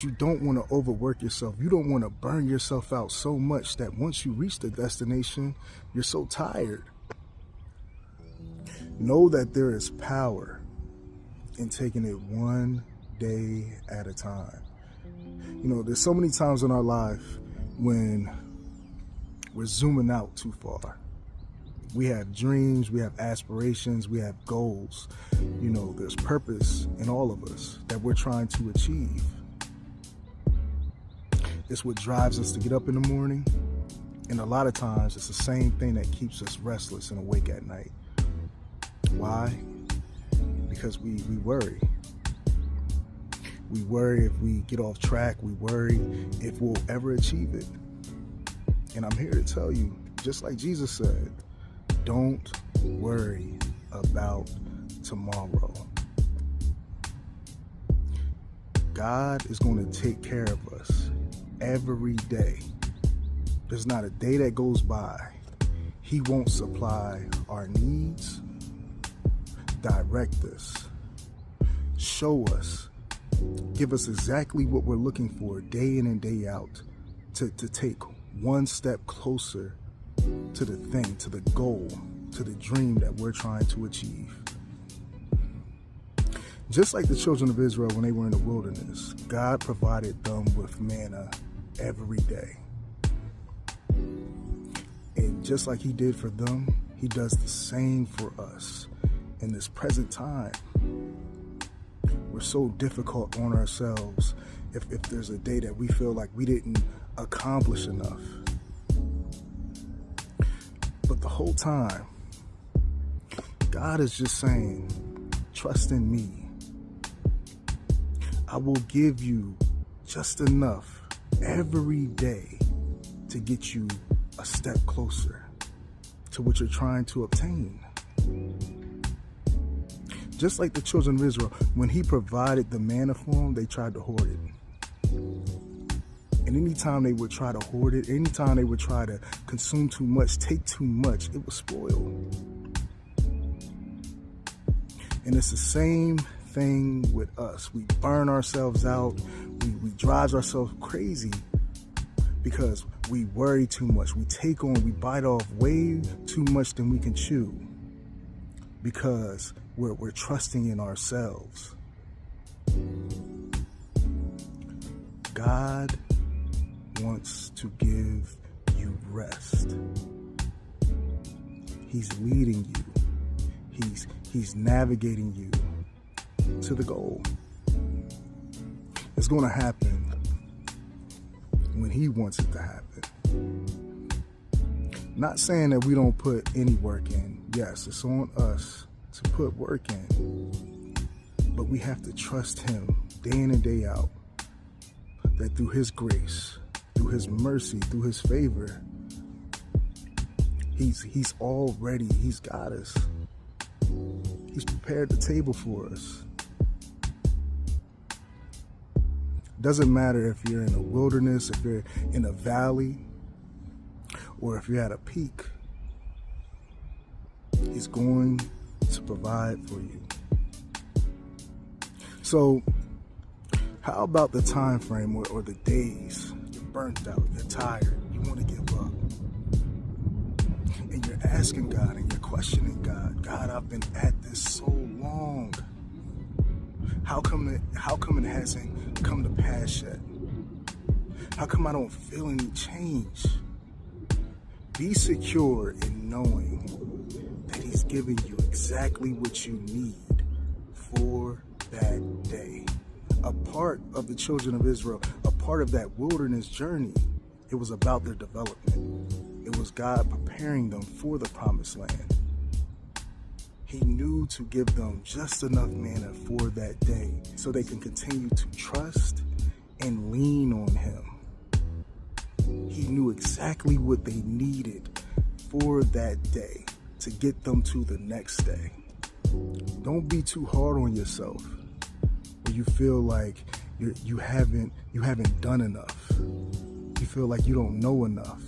You don't want to overwork yourself. You don't want to burn yourself out so much that once you reach the destination, you're so tired. Know that there is power in taking it one day at a time. You know, there's so many times in our life when we're zooming out too far. We have dreams, we have aspirations, we have goals. You know, there's purpose in all of us that we're trying to achieve. It's what drives us to get up in the morning. And a lot of times it's the same thing that keeps us restless and awake at night. Why? Because we worry. We worry if we get off track. We worry if we'll ever achieve it. And I'm here to tell you, just like Jesus said, don't worry about tomorrow. God is going to take care of us every day. There's not a day that goes by He won't supply our needs, direct us, show us, give us exactly what we're looking for day in and day out to take one step closer to the thing, to the goal, to the dream that we're trying to achieve. Just like the children of Israel when they were in the wilderness, God provided them with manna every day. And just like He did for them, He does the same for us in this present time. We're so difficult on ourselves if there's a day that we feel like we didn't accomplish enough. But the whole time, God is just saying, trust in me. I will give you just enough every day to get you a step closer to what you're trying to obtain. Just like the children of Israel, when He provided the manna for them, they tried to hoard it. And anytime they would try to hoard it, anytime they would try to consume too much, take too much, it was spoiled. And it's the same thing with us. We burn ourselves out. We drive ourselves crazy because we worry too much. We take on, we bite off way too much than we can chew because we're trusting in ourselves. God wants to give you rest. He's leading you. He's navigating you to the goal. It's going to happen when He wants it to happen. Not saying that we don't put any work in. Yes, it's on us to put work in. But we have to trust Him day in and day out that through His grace, through His mercy, through His favor, He's got us. He's prepared the table for us. Doesn't matter if you're in a wilderness, if you're in a valley, or if you're at a peak. He's going to provide for you. So, how about the time frame or the days? You're burnt out, you're tired, you want to give up. And you're asking God and you're questioning God. God, I've been at this so long. How come it hasn't come to pass yet? How come I don't feel any change? Be secure in knowing that He's giving you exactly what you need for that day. A part of the children of Israel, a part of that wilderness journey, it was about their development. It was God preparing them for the promised land. He knew to give them just enough manna for that day so they can continue to trust and lean on Him. He knew exactly what they needed for that day to get them to the next day. Don't be too hard on yourself when you feel like you haven't done enough. You feel like you don't know enough.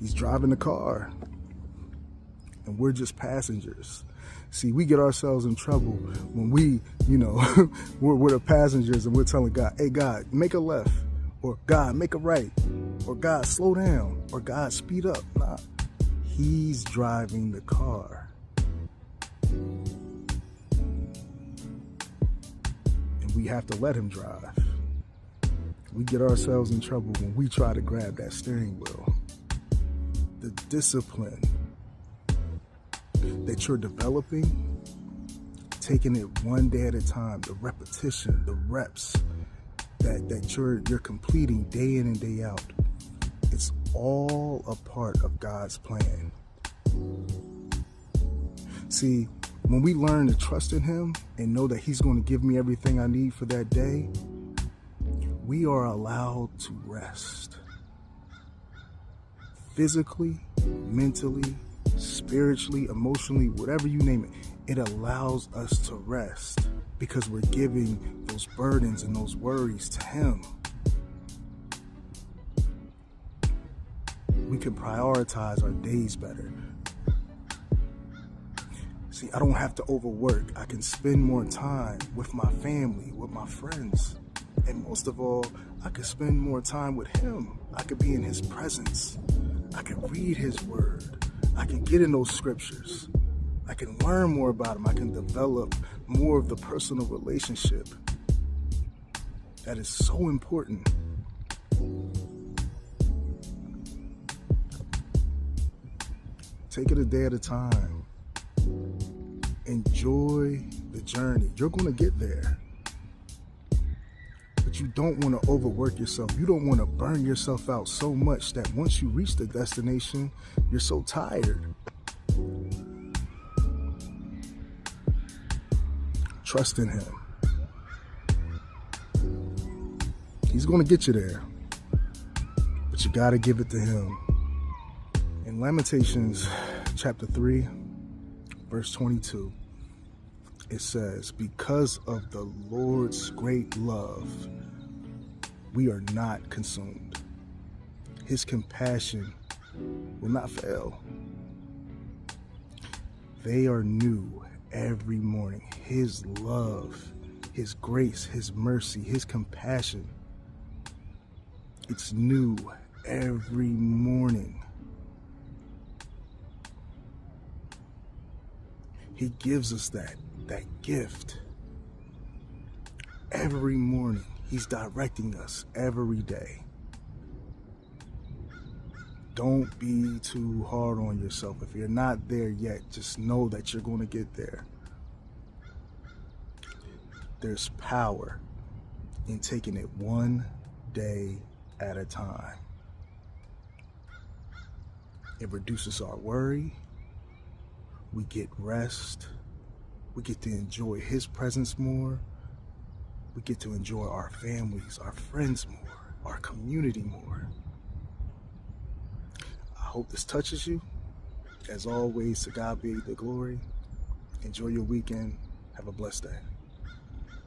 He's driving the car and we're just passengers. See, we get ourselves in trouble when we, we're the passengers and we're telling God, hey, God, make a left, or God, make a right, or God, slow down, or God, speed up. Nah, He's driving the car. And we have to let Him drive. We get ourselves in trouble when we try to grab that steering wheel. The discipline that you're developing, taking it one day at a time, the repetition, the reps that you're completing day in and day out, it's all a part of God's plan. See, when we learn to trust in Him and know that He's going to give me everything I need for that day, we are allowed to rest. Physically, mentally, spiritually, emotionally, whatever you name it, it allows us to rest because we're giving those burdens and those worries to Him. We can prioritize our days better. See, I don't have to overwork. I can spend more time with my family, with my friends. And most of all, I can spend more time with Him. I could be in His presence. I can read His word. I can get in those scriptures. I can learn more about Him. I can develop more of the personal relationship. That is so important. Take it a day at a time. Enjoy the journey. You're going to get there. But you don't want to overwork yourself. You don't want to burn yourself out so much that once you reach the destination, you're so tired. Trust in Him. He's going to get you there. But you got to give it to Him. In Lamentations chapter 3, verse 22, it says, because of the Lord's great love, we are not consumed. His compassion will not fail. They are new every morning. His love, His grace, His mercy, His compassion, it's new every morning. He gives us that gift every morning. He's directing us every day. Don't be too hard on yourself. If you're not there yet, just know that you're going to get there. There's power in taking it one day at a time. It reduces our worry. We get rest. We get to enjoy His presence more. We get to enjoy our families, our friends more, our community more. I hope this touches you. As always, to God be the glory. Enjoy your weekend. Have a blessed day.